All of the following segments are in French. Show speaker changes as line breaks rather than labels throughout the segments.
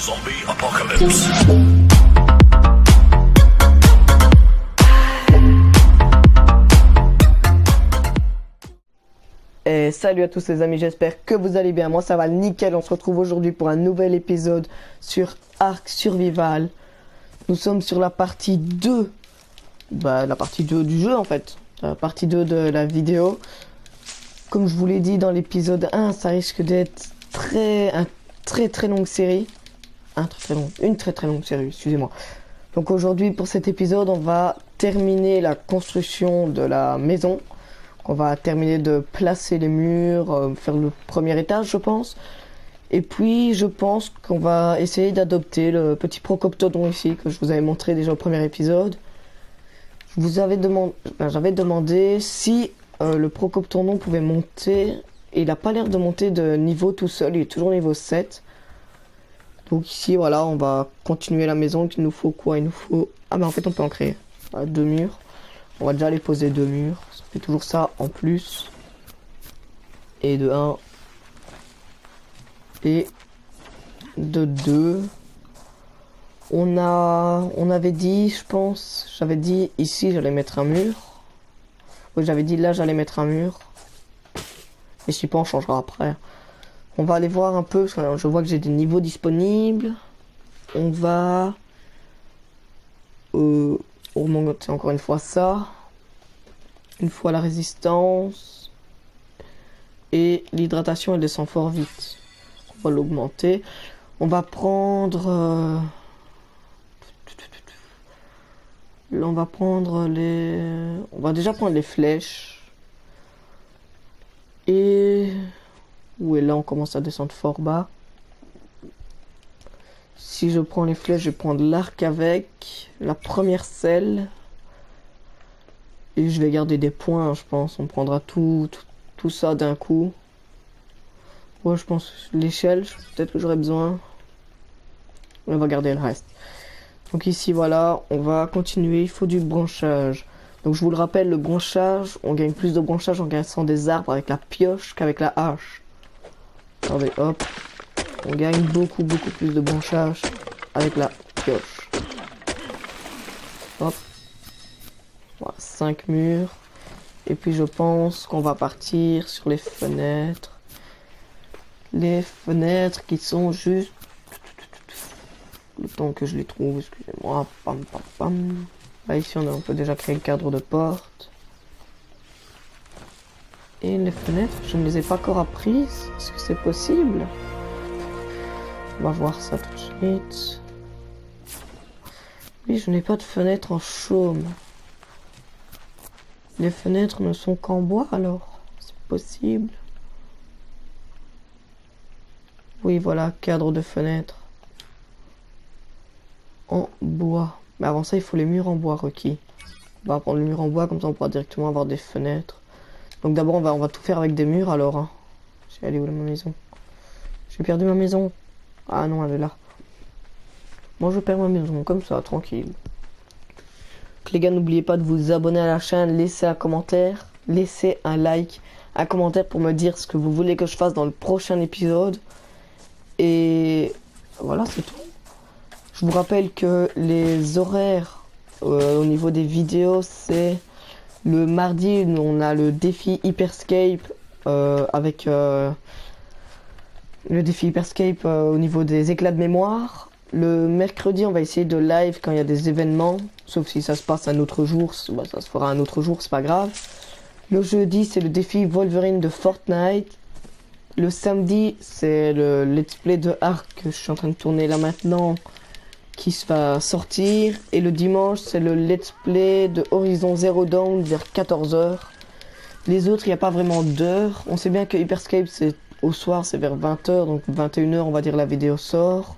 Zombie Apocalypse.
Et salut à tous les amis, j'espère que vous allez bien. Moi ça va nickel, on se retrouve aujourd'hui pour un nouvel épisode sur Ark Survival. Nous sommes sur la partie 2. La partie 2 du jeu en fait. La partie 2 de la vidéo. Comme je vous l'ai dit dans l'épisode 1, ça risque d'être une très longue série. Une très longue série, excusez-moi. Donc aujourd'hui pour cet épisode, on va terminer la construction de la maison. On va terminer de placer les murs, faire le premier étage je pense. Et puis je pense qu'on va essayer d'adopter le petit Procoptodon ici que je vous avais montré déjà au premier épisode. J'avais demandé si le Procoptodon pouvait monter. Et il n'a pas l'air de monter de niveau tout seul, il est toujours niveau 7. Donc ici voilà, on va continuer la maison. Il nous faut quoi? Il nous faut... Ah mais en fait on peut en créer 2 murs. On va déjà les poser 2 murs. Ça fait toujours ça en plus. Et de 1. Et de 2. On avait dit, je pense, j'avais dit ici j'allais mettre un mur. Oui, j'avais dit là j'allais mettre un mur. Et si pas on changera après. On va aller voir un peu, parce que je vois que j'ai des niveaux disponibles. On va augmenter encore une fois ça. Une fois la résistance. Et l'hydratation elle descend fort vite. On va l'augmenter. On va prendre... Là on va prendre les... On va déjà prendre les flèches. Et... Où est là on commence à descendre fort bas. Si je prends les flèches, je vais prendre l'arc avec la première selle. Et je vais garder des points, je pense. On prendra tout ça d'un coup. Ouais, je pense l'échelle, peut-être que j'aurai besoin. On va garder le reste. Donc ici, voilà, on va continuer. Il faut du branchage. Donc je vous le rappelle, le branchage, on gagne plus de branchage en cassant des arbres avec la pioche qu'avec la hache. Attendez, hop. On gagne beaucoup plus de branchage avec la pioche. Hop. Voilà, 5 murs. Et puis je pense qu'on va partir sur les fenêtres. Les fenêtres qui sont juste... Le temps que je les trouve, excusez-moi. Pam pam pam. Là ici on peut déjà créer le cadre de porte. Et les fenêtres, je ne les ai pas encore apprises. Est-ce que c'est possible? On va voir ça tout de suite. Oui, je n'ai pas de fenêtre en chaume. Les fenêtres ne sont qu'en bois alors? C'est possible? Oui, voilà, cadre de fenêtre. En bois. Mais avant ça, il faut les murs en bois requis. On va prendre le mur en bois, comme ça on pourra directement avoir des fenêtres. Donc d'abord, on va tout faire avec des murs alors. Hein. J'ai allé où ma maison? J'ai perdu ma maison. Ah non, elle est là. Moi, je perds ma maison, comme ça, tranquille. Donc, les gars, n'oubliez pas de vous abonner à la chaîne, laissez un commentaire, laissez un like, un commentaire pour me dire ce que vous voulez que je fasse dans le prochain épisode. Et voilà, c'est tout. Je vous rappelle que les horaires au niveau des vidéos, c'est le mardi, on a le défi Hyperscape avec le défi Hyperscape au niveau des éclats de mémoire. Le mercredi, on va essayer de live quand il y a des événements, sauf si ça se passe un autre jour, ça se fera un autre jour, c'est pas grave. Le jeudi, c'est le défi Wolverine de Fortnite. Le samedi, c'est le let's play de Ark que je suis en train de tourner là maintenant, qui va sortir. Et le dimanche, c'est le let's play de Horizon Zero Dawn vers 14 h. Les autres, il n'y a pas vraiment d'heure. On sait bien que Hyperscape, c'est au soir, c'est vers 20 h, donc 21 h, on va dire la vidéo sort.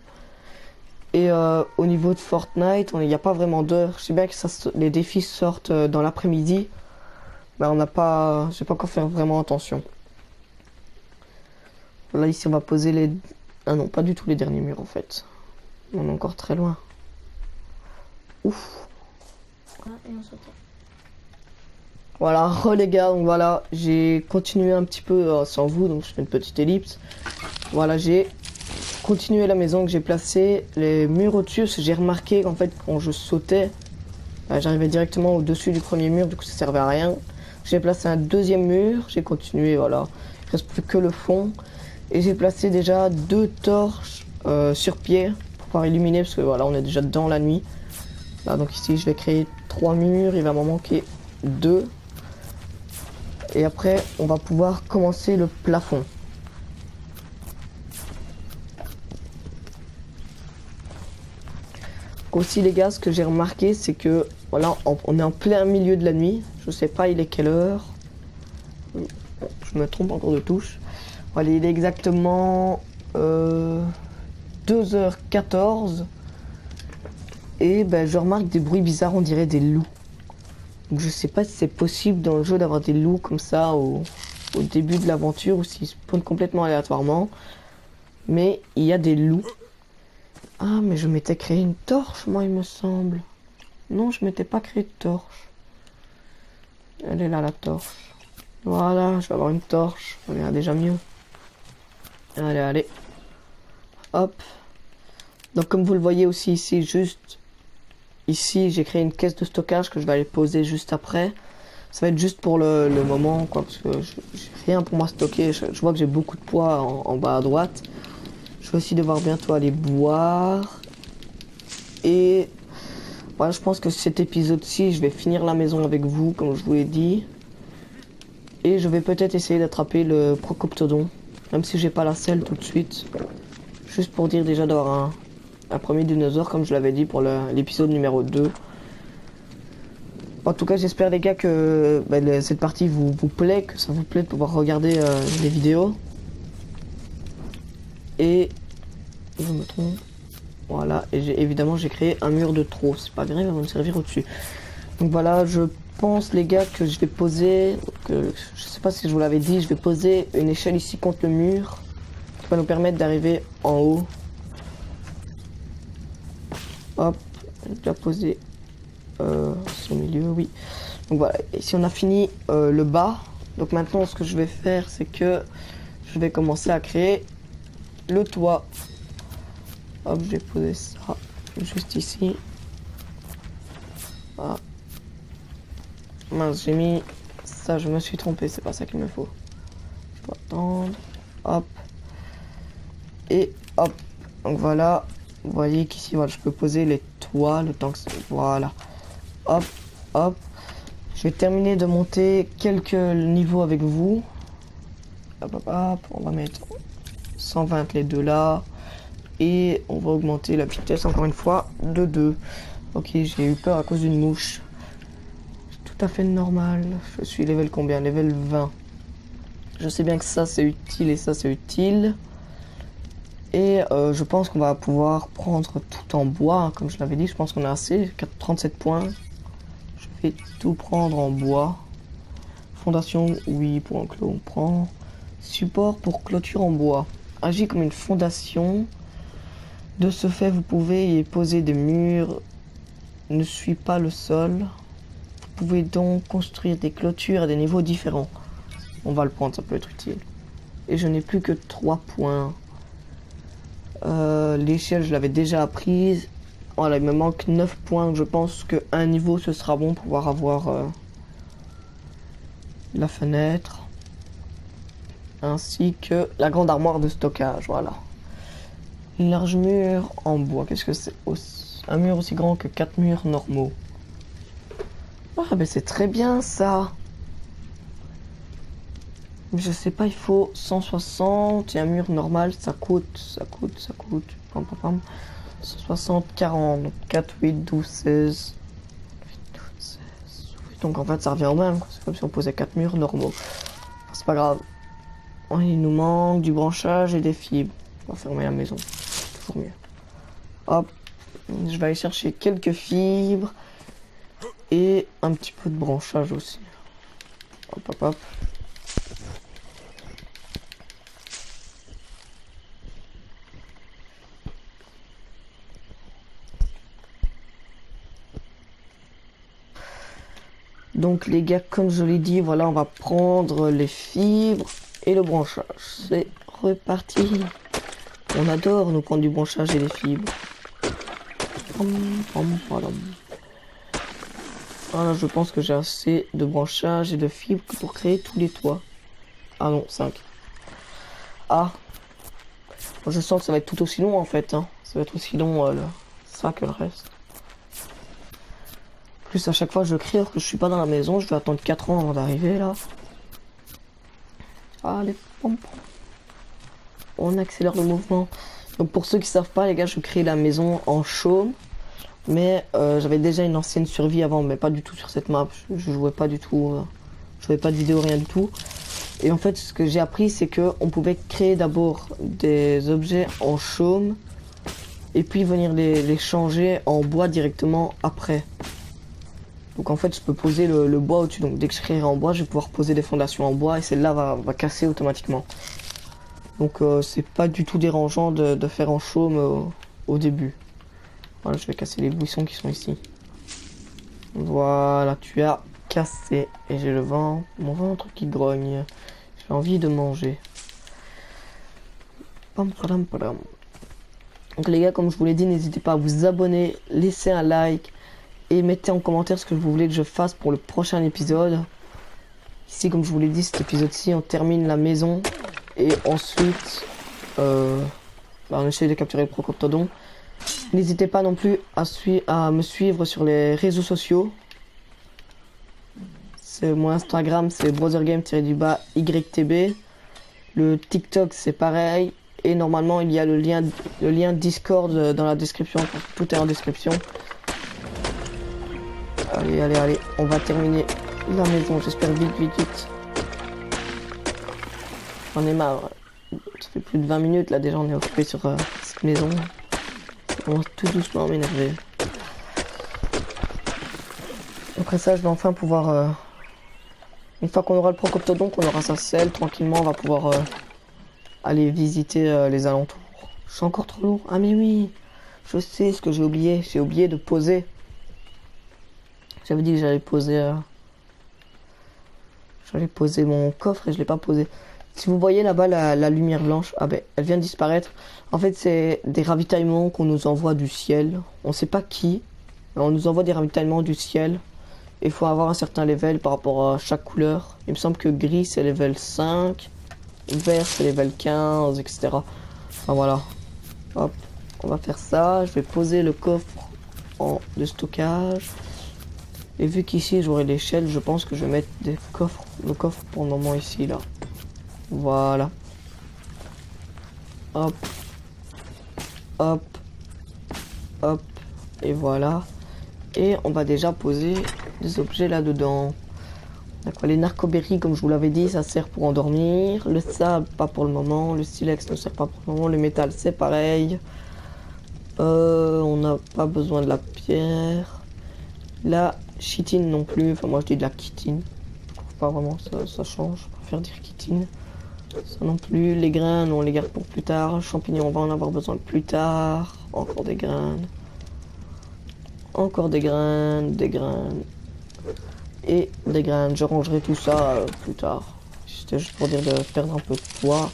Et au niveau de Fortnite, il n'y a pas vraiment d'heure. Je sais bien que les défis sortent dans l'après-midi. Mais j'ai pas encore fait vraiment attention. Là, ici, on va poser les... Ah non, pas du tout les derniers murs, en fait. On est encore très loin. Ouf. Voilà, les gars, donc voilà, j'ai continué un petit peu sans vous, donc je fais une petite ellipse. Voilà, j'ai continuer la maison, que j'ai placé les murs au-dessus, parce que j'ai remarqué qu'en fait quand je sautais, bah, j'arrivais directement au-dessus du premier mur, du coup ça servait à rien. J'ai placé un deuxième mur, j'ai continué, voilà. Il reste plus que le fond. Et j'ai placé déjà 2 torches sur pied pour pouvoir illuminer, parce que voilà, on est déjà dans la nuit. Là, donc ici, je vais créer 3 murs, il va m'en manquer 2. Et après, on va pouvoir commencer le plafond. Aussi les gars, ce que j'ai remarqué, c'est que voilà, on est en plein milieu de la nuit. Je sais pas il est quelle heure. Je me trompe encore de touche. Voilà, il est exactement 2h14. Et ben, je remarque des bruits bizarres, on dirait des loups. Donc je sais pas si c'est possible dans le jeu d'avoir des loups comme ça au début de l'aventure ou s'ils spawnent complètement aléatoirement. Mais il y a des loups. Ah, mais je m'étais créé une torche, moi, il me semble. Non, je m'étais pas créé de torche. Elle est là, la torche. Voilà, je vais avoir une torche. On est déjà mieux. Allez, allez. Hop. Donc, comme vous le voyez aussi ici, juste... Ici, j'ai créé une caisse de stockage que je vais aller poser juste après. Ça va être juste pour le moment, quoi, parce que j'ai rien pour moi stocker. Je vois que j'ai beaucoup de poids en bas à droite. Je vais aussi devoir bientôt aller boire. Et voilà, je pense que cet épisode-ci, je vais finir la maison avec vous, comme je vous l'ai dit. Et je vais peut-être essayer d'attraper le Procoptodon, même si j'ai pas la selle tout de suite. Juste pour dire déjà d'avoir un premier dinosaure, comme je l'avais dit pour l'épisode numéro 2. En tout cas, j'espère les gars que cette partie vous plaît, que ça vous plaît de pouvoir regarder les vidéos. Et je me trompe. Voilà, et évidemment j'ai créé un mur de trop, c'est pas grave, il va me servir au-dessus. Donc voilà, je pense les gars que je vais poser, je sais pas si je vous l'avais dit, je vais poser une échelle ici contre le mur qui va nous permettre d'arriver en haut. Hop, j'ai déjà posé au milieu, oui. Donc voilà, ici on a fini le bas. Donc maintenant ce que je vais faire, c'est que je vais commencer à créer le toit. Hop, je vais poser ça juste ici. Ah. Mince, j'ai mis ça, je me suis trompé, c'est pas ça qu'il me faut. Je peux attendre. Hop. Et hop. Donc voilà. Vous voyez qu'ici, voilà, je peux poser les toits le temps que c'est. Voilà. Hop, hop. Je vais terminer de monter quelques niveaux avec vous. Hop, hop, hop. On va mettre 120 les deux là. Et on va augmenter la vitesse encore une fois de 2. Ok, j'ai eu peur à cause d'une mouche. C'est tout à fait normal. Je suis level combien? Level 20. Je sais bien que ça c'est utile et ça c'est utile. Et je pense qu'on va pouvoir prendre tout en bois. Hein, comme je l'avais dit, je pense qu'on a assez. 37 points. Je vais tout prendre en bois. Fondation, oui, pour un clos on prend. Support pour clôture en bois. Agit comme une fondation. De ce fait, vous pouvez y poser des murs, ne suit pas le sol. Vous pouvez donc construire des clôtures à des niveaux différents. On va le prendre, ça peut être utile. Et je n'ai plus que 3 points. L'échelle, je l'avais déjà apprise. Voilà, il me manque 9 points. Je pense qu'un niveau, ce sera bon pour pouvoir avoir la fenêtre. Ainsi que la grande armoire de stockage, voilà. Large mur en bois, qu'est-ce que c'est? Un mur aussi grand que 4 murs normaux. Ah ben c'est très bien ça. Je sais pas, il faut 160 et un mur normal, ça coûte. Pam, pam, pam. 160, 40, donc 4, 8, 12, 16. 8, 12, 16. Donc en fait ça revient au même, c'est comme si on posait 4 murs normaux. C'est pas grave. Oh, il nous manque du branchage et des fibres. On va fermer la maison. Toujours mieux. Hop. Je vais aller chercher quelques fibres. Et un petit peu de branchage aussi. Hop, hop, hop. Donc les gars, comme je l'ai dit, voilà, on va prendre les fibres et le branchage. C'est reparti. On adore nous prendre du branchage et des fibres. Voilà, je pense que j'ai assez de branchage et de fibres pour créer tous les toits. Ah non, 5. Ah, je sens que ça va être tout aussi long en fait. Hein. Ça va être aussi long ça que le reste. En plus, à chaque fois que je crée alors que je suis pas dans la maison, je vais attendre 4 ans avant d'arriver là. Allez, on accélère le mouvement. Donc pour ceux qui savent pas, les gars, je crée la maison en chaume. Mais j'avais déjà une ancienne survie avant, mais pas du tout sur cette map. Je jouais pas du tout. Je jouais pas de vidéo, rien du tout. Et en fait, ce que j'ai appris, c'est que on pouvait créer d'abord des objets en chaume et puis venir les changer en bois directement après. Donc en fait, je peux poser le bois au-dessus. Donc dès que je créerai en bois, je vais pouvoir poser des fondations en bois et celle-là va casser automatiquement. Donc c'est pas du tout dérangeant de faire en chaume au début. Voilà, je vais casser les buissons qui sont ici. Voilà, tu as cassé. Et j'ai mon ventre qui grogne. J'ai envie de manger. Donc les gars, comme je vous l'ai dit, n'hésitez pas à vous abonner, laisser un like et mettez en commentaire ce que vous voulez que je fasse pour le prochain épisode. Ici, comme je vous l'ai dit, cet épisode-ci, on termine la maison et ensuite on essaie de capturer le Procoptodon. N'hésitez pas non plus à me suivre sur les réseaux sociaux. C'est mon Instagram, c'est brothergame-YTB. Le TikTok, c'est pareil. Et normalement, il y a le lien Discord dans la description. Tout est en description. Allez, allez, allez. On va terminer la maison. J'espère vite. J'en ai marre. Ça fait plus de 20 minutes là déjà. On est occupé sur cette maison. On commence tout doucement à m'énerver. Après ça, je vais enfin pouvoir... Une fois qu'on aura le Procoptodon, qu'on aura sa selle, tranquillement, on va pouvoir aller visiter les alentours. Je suis encore trop lourd. Ah mais oui, je sais ce que j'ai oublié. J'ai oublié de poser. J'avais dit que j'allais poser... J'allais poser mon coffre et je l'ai pas posé. Si vous voyez là-bas la lumière blanche, ah ben, elle vient de disparaître. En fait, c'est des ravitaillements qu'on nous envoie du ciel. On sait pas qui, mais on nous envoie des ravitaillements du ciel. Il faut avoir un certain level par rapport à chaque couleur. Il me semble que gris c'est level 5, vert c'est level 15, etc. Enfin voilà. Hop, on va faire ça. Je vais poser le coffre de stockage. Et vu qu'ici j'aurai l'échelle, je pense que je vais mettre le coffre pour le moment ici là. Voilà. Hop. Hop. Hop. Et voilà. Et on va déjà poser des objets là-dedans. D'accord, les narcoberries, comme je vous l'avais dit, ça sert pour endormir. Le sable, pas pour le moment. Le silex ne sert pas pour le moment. Le métal, c'est pareil. On n'a pas besoin de la pierre. La chitine non plus. Enfin, moi je dis de la chitine. Je trouve pas vraiment ça change. Je préfère dire chitine. Ça non plus. Les graines, on les garde pour plus tard. Champignons, on va en avoir besoin plus tard. Encore des graines. Encore des graines et des graines. Je rangerai tout ça plus tard. C'était juste pour dire de perdre un peu de poids.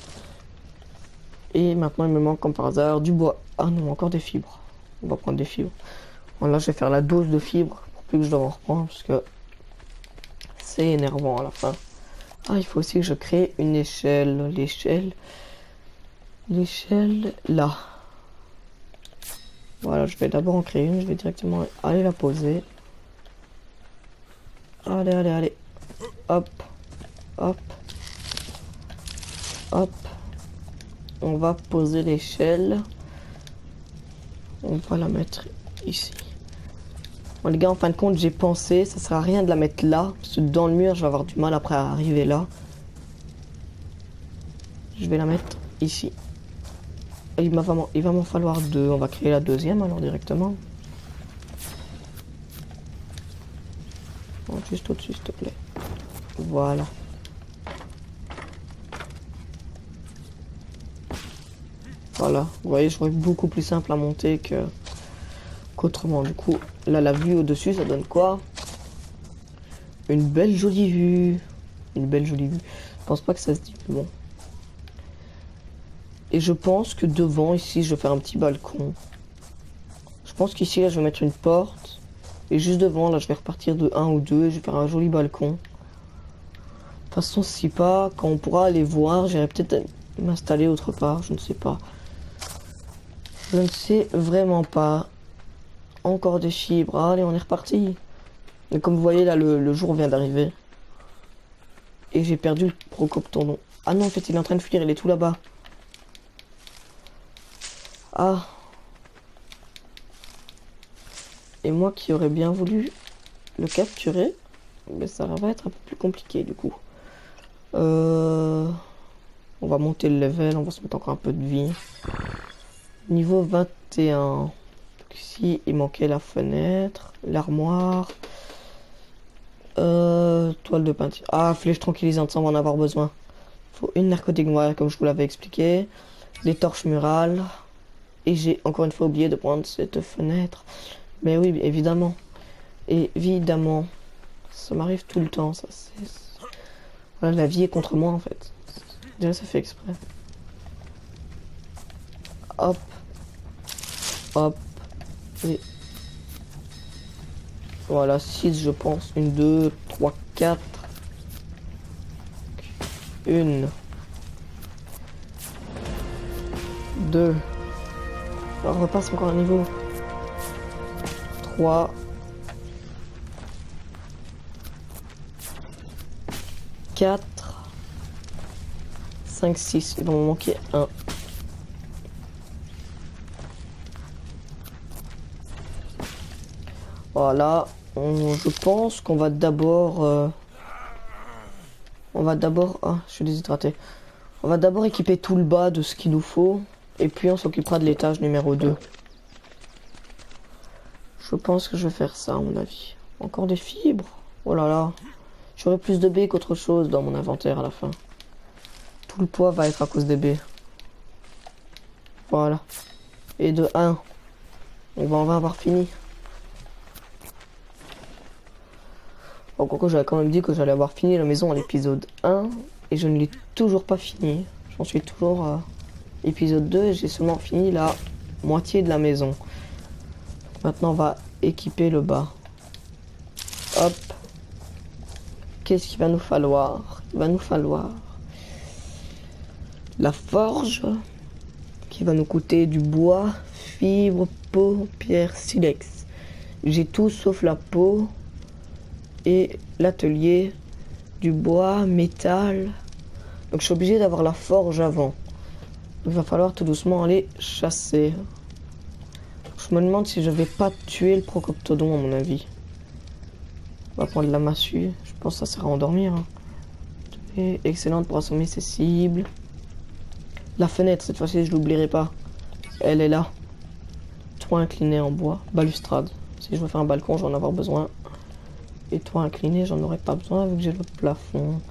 Et maintenant il me manque comme par hasard du bois. Ah non, encore des fibres. On va prendre des fibres. Bon, là je vais faire la dose de fibres pour plus que je dois en reprendre parce que c'est énervant à la fin. Ah, il faut aussi que je crée une échelle. L'échelle là. Voilà, je vais d'abord en créer une, je vais directement aller la poser. Allez. Hop. On va poser l'échelle. On va la mettre ici. Bon les gars, en fin de compte, j'ai pensé, ça sert à rien de la mettre là, parce que dans le mur, je vais avoir du mal après à arriver là. Je vais la mettre ici. Il va m'en falloir 2. On va créer la deuxième alors directement. Bon, juste au-dessus, s'il te plaît. Voilà. Voilà. Vous voyez, je vois beaucoup plus simple à monter qu'autrement. Du coup, là, la vue au-dessus, ça donne quoi? Une belle jolie vue. Je pense pas que ça se dit, mais bon. Et je pense que devant, ici, je vais faire un petit balcon. Je pense qu'ici, là, je vais mettre une porte. Et juste devant, là, je vais repartir de 1 ou 2 et je vais faire un joli balcon. De toute façon, si pas, quand on pourra aller voir, j'irai peut-être m'installer autre part, je ne sais pas. Je ne sais vraiment pas. Encore des fibres. Allez, on est reparti. Mais comme vous voyez, là, le jour vient d'arriver. Et j'ai perdu le Procoptodon. Ah non, en fait, il est en train de fuir, il est tout là-bas. Ah. Et moi qui aurais bien voulu le capturer, mais ça va être un peu plus compliqué du coup. On va monter le level, on va se mettre encore un peu de vie. Niveau 21. Donc ici, il manquait la fenêtre, l'armoire. Toile de peinture. Ah, flèche tranquillisante, ça on va en avoir besoin. Faut une narcotique noire, comme je vous l'avais expliqué. Les torches murales. Et j'ai encore une fois oublié de prendre cette fenêtre. Mais oui, évidemment. Évidemment. Ça m'arrive tout le temps, ça. Voilà, la vie est contre moi, en fait. Déjà, ça fait exprès. Hop. Hop. Et... Voilà, 6, je pense. 1, 2, 3, 4. 1. 2. Alors, on repasse encore un niveau. 3. 4. 5, 6. Il va me manquer 1. Voilà. Je pense qu'on va d'abord... Ah, je suis déshydraté. On va d'abord équiper tout le bas de ce qu'il nous faut. Et puis on s'occupera de l'étage numéro 2. Je pense que je vais faire ça à mon avis. Encore des fibres. Oh là là. J'aurai plus de baies qu'autre chose dans mon inventaire à la fin. Tout le poids va être à cause des baies. Voilà. Et de 1. On va avoir fini. Bon, quoique j'avais quand même dit que j'allais avoir fini la maison à l'épisode 1. Et je ne l'ai toujours pas fini. J'en suis toujours à épisode 2 et j'ai seulement fini la moitié de la maison. Maintenant on va équiper le bas. Hop. Qu'est-ce qu'il va nous falloir? Il va nous falloir la forge qui va nous coûter du bois, fibres, peau, pierre, silex. J'ai tout sauf la peau et l'atelier, du bois, métal. Donc je suis obligé d'avoir la forge avant. Il va falloir tout doucement aller chasser. Je me demande si je vais pas tuer le Procoptodon à mon avis. On va prendre la massue. Je pense que ça sert à endormir. Hein. Et excellente pour assommer ses cibles. La fenêtre, cette fois-ci, je l'oublierai pas. Elle est là. Toit incliné en bois. Balustrade. Si je veux faire un balcon, je vais en avoir besoin. Et toit incliné, j'en aurais pas besoin vu que j'ai le plafond.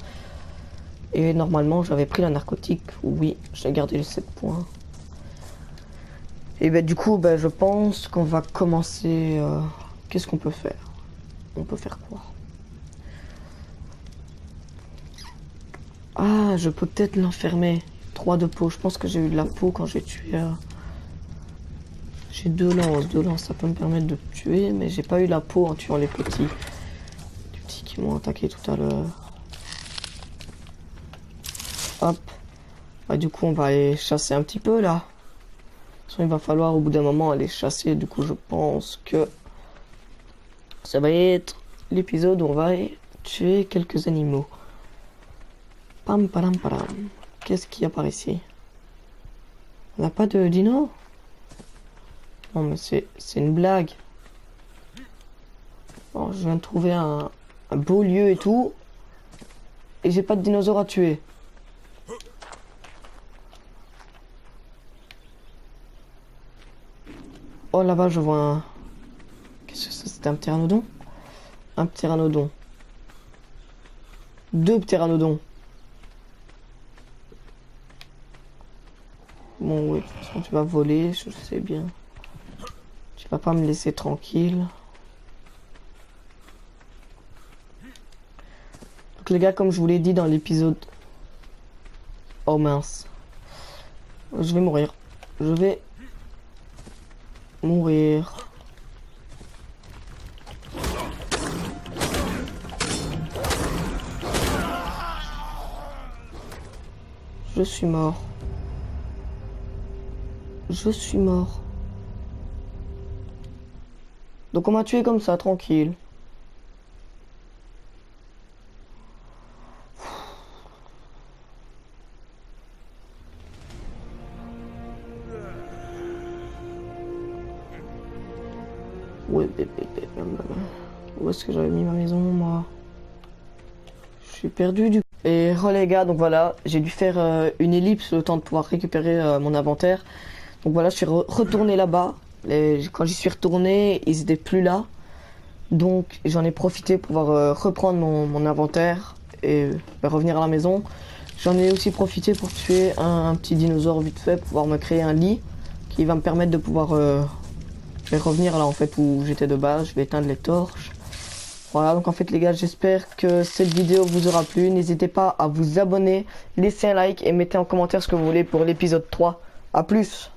Et normalement, j'avais pris la narcotique. Oui, j'ai gardé les 7 points. Et ben du coup, je pense qu'on va commencer... Qu'est-ce qu'on peut faire? On peut faire quoi? Ah, je peux peut-être l'enfermer. 3 de peau. Je pense que j'ai eu de la peau quand j'ai tué... J'ai 2 lances. 2 lances, ça peut me permettre de tuer. Mais j'ai pas eu la peau en tuant les petits. Les petits qui m'ont attaqué tout à l'heure. Hop. Du coup, on va aller chasser un petit peu, là. Il va falloir au bout d'un moment aller chasser. Du coup, je pense que ça va être l'épisode où on va tuer quelques animaux. Pam, param, param. Qu'est-ce qu'il y a par ici? On n'a pas de dino? Non, mais c'est une blague. Bon, je viens de trouver un beau lieu et tout. Et j'ai pas de dinosaures à tuer. Oh là-bas je vois un... Qu'est-ce que c'est? C'était un ptéranodon? Un ptéranodon. 2 ptéranodons. Bon oui, de toute façon tu vas voler, je sais bien. Tu vas pas me laisser tranquille. Donc les gars, comme je vous l'ai dit dans l'épisode... Oh mince. Je vais mourir. Je vais mourir. Je suis mort. Je suis mort. Donc on m'a tué comme ça, tranquille. Ouais, où est-ce que j'avais mis ma maison, moi? Je suis perdu du coup. Et oh les gars, donc voilà, j'ai dû faire une ellipse le temps de pouvoir récupérer mon inventaire. Donc voilà, je suis retourné là-bas. Quand j'y suis retourné, ils étaient plus là. Donc j'en ai profité pour pouvoir reprendre mon inventaire et revenir à la maison. J'en ai aussi profité pour tuer un petit dinosaure vite fait pour pouvoir me créer un lit qui va me permettre de pouvoir revenir là en fait où j'étais de base. Je vais éteindre les torches. Voilà, donc en fait les gars, j'espère que cette vidéo vous aura plu. N'hésitez pas à vous abonner, laissez un like et mettez en commentaire ce que vous voulez pour l'épisode 3. A plus!